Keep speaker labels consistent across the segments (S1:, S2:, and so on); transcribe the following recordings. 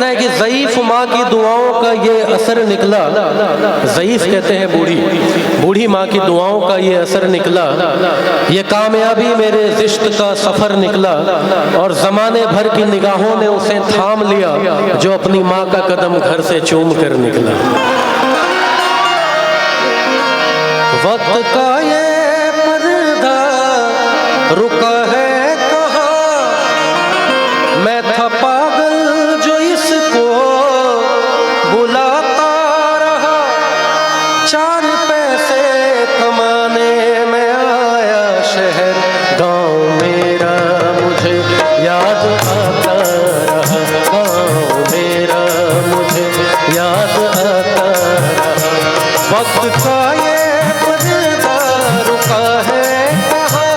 S1: कहना है कि ज़ईफ़ माँ की दुआओं का ये असर निकला। ज़ईफ़ कहते हैं बूढ़ी, बूढ़ी माँ की दुआओं का ये असर निकला। ये कामयाबी मेरे ज़िश्त का सफ़र निकला और ज़माने भर की निगाहों ने उसे थाम लिया जो अपनी माँ का कदम घर से चूम कर निकला। वक्त का ये पर्दा रुका है कहाँ, मैं था पागल जो इसको बुलाता रहा। 4 पैसे कमाने में आया शहर, गाँव मेरा मुझे याद आता रहा। गाँव मेरा मुझे याद आता रहा। वक्त का ये पर्दा रुका है कहाँ,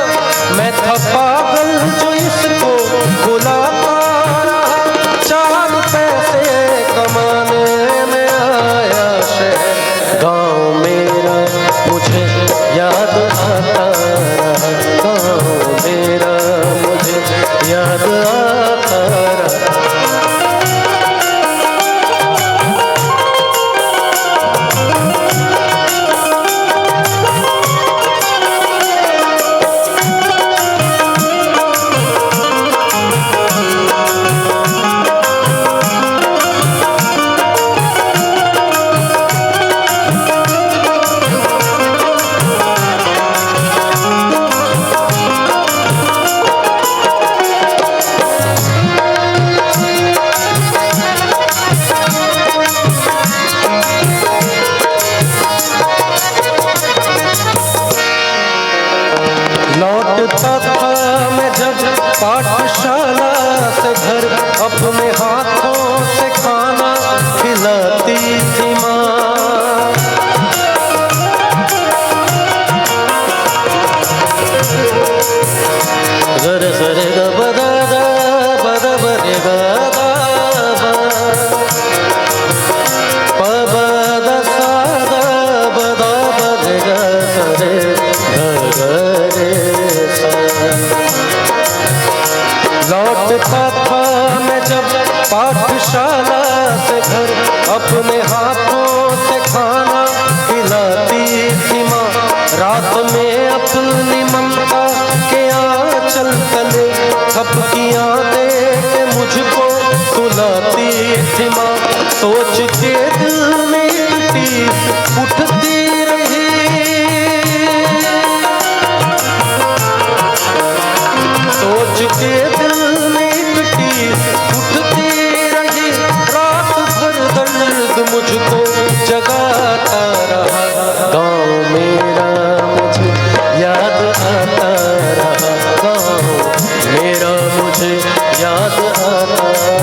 S1: मैं था पागल जो इसको बुलाता रहा। 4 पैसे कमाने में आया शहर, गाँव मेरा मुझे याद आता रहा। गाँव मेरा मुझे याद आता रहा। लौटता था मैं जब पाठशाला से घर, अपने हाथों से खाना खिलाती थी माँ। गरे सरे ग बदा दा बदा बरे गा दा प बदा सा दा बदा बरे गा सरे ग लौटता था मैं जब पाठशाला से घर, अपने हाथों से खाना खिलाती थी माँ। रात में अपनी ममता के आंचल तले थपकियाँ दे के मुझको सुलाती थी माँ। सोच के दिल में टीस उठती रही, सोच के दिल में टीस उठती रही। रात भर दर्द मुझको जगाता रहा। गाँव मेरा मुझे याद आता रहा। गाँव मेरा मुझे याद आता रहा।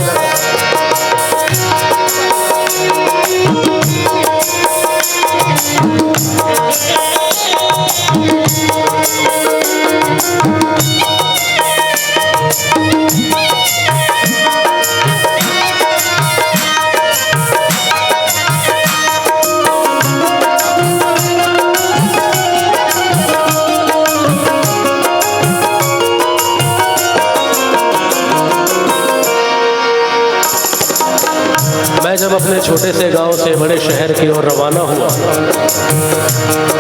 S1: मैं जब अपने छोटे से गांव से बड़े शहर की ओर रवाना हुआ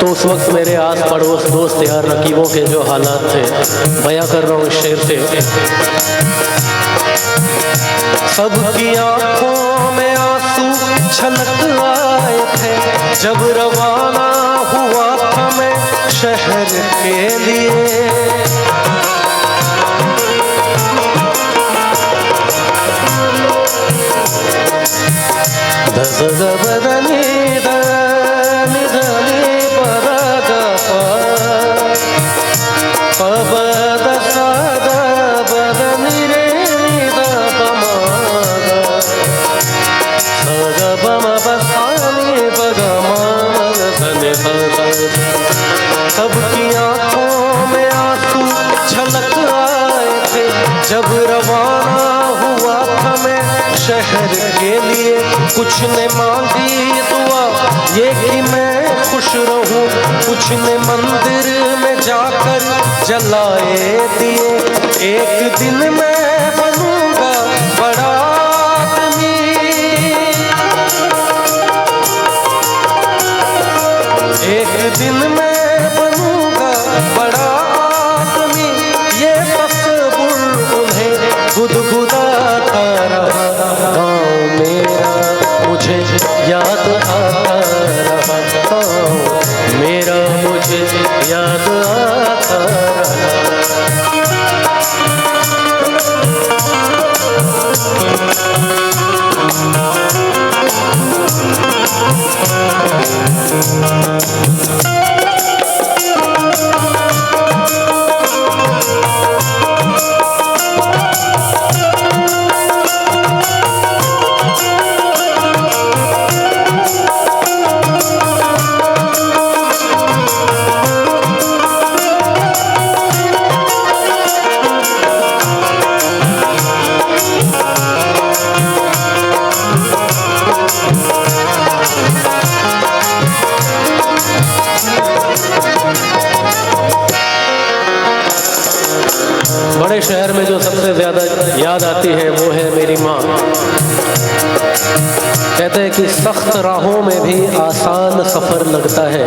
S1: तो उस वक्त मेरे आस पड़ोस दोस्त यार रकीबों के जो हालात थे, बयां कर रहा हूँ इस शेर से। सबकी आंखों में आंसू छलक आए थे जब रवाना हुआ था मैं शहर के लिए। बदनी धनी धनी पद पद सद बदनी रे सद बम बसानी सबकी आंखों में आंसू छलक आए थे जब रवाना हुआ था मैं शहर के लिए। कुछ ने मांगी दुआ ये कि मैं खुश रहूं, कुछ ने मंदिर में जाकर जलाए दिए। एक दिन मैं बनूंगा बड़ा आदमी, याद आता रहा, गाँव मेरा मुझे याद आता रहा। बड़े शहर में जो सबसे ज़्यादा याद आती है वो है मेरी माँ। कहते हैं कि सख्त राहों में भी आसान सफ़र लगता है।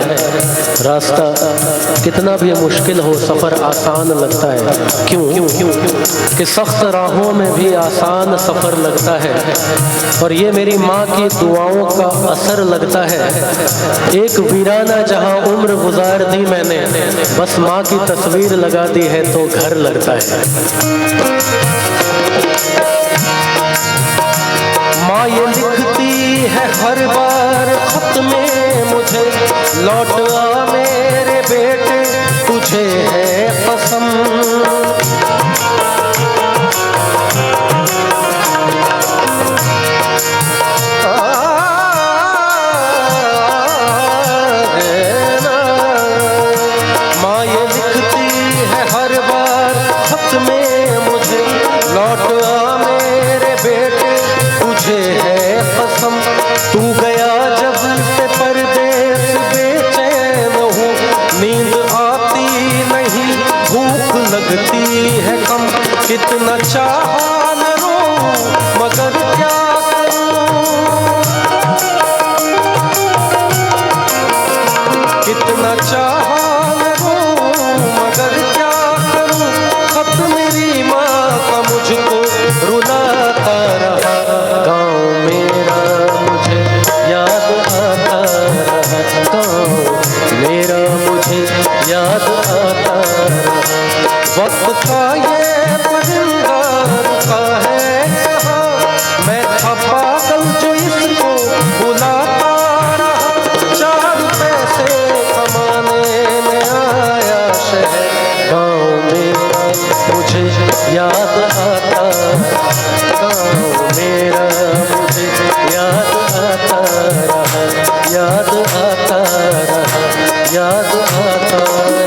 S1: रास्ता कितना भी मुश्किल हो, सफ़र आसान लगता है। क्यों? कि सख्त राहों में भी आसान सफ़र लगता है। और ये मेरी माँ की दुआओं का असर लगता है। एक वीराना जहाँ उम्र गुजार दी मैंने, बस माँ की तस्वीर लगा दी है तो घर लगता है। माँ ये लिखती है हर बार खत में मुझे, लौट आ मेरे बेटे तुझे है कसम। माँ ये लिखती है हर बार खत में मुझे, लौट आ मेरे बेटे तुझे है कसम। तू गया जब से परदेस बेचैन हूँ, नींद आती नहीं भूख लगती है कम। कितना चाहा न रो मगर क्या करूँ, कितना चाहा न रो मगर क्या करूँ। खत मेरी माँ का मुझको रुलाता रहा, गाँव मेरा मुझे याद आता रहा, गाँव मेरा मुझे याद आता रहा। वक्त का ये परिंदा रुका है यहाँ, मैं था पागल जो इसको बुलाता रहा। 4 पैसे कमाने में आया शहर, गाँव मेरा मुझे याद आता, गाँव मेरा मुझे याद आता रहा, याद आता रहा, याद आता रहा।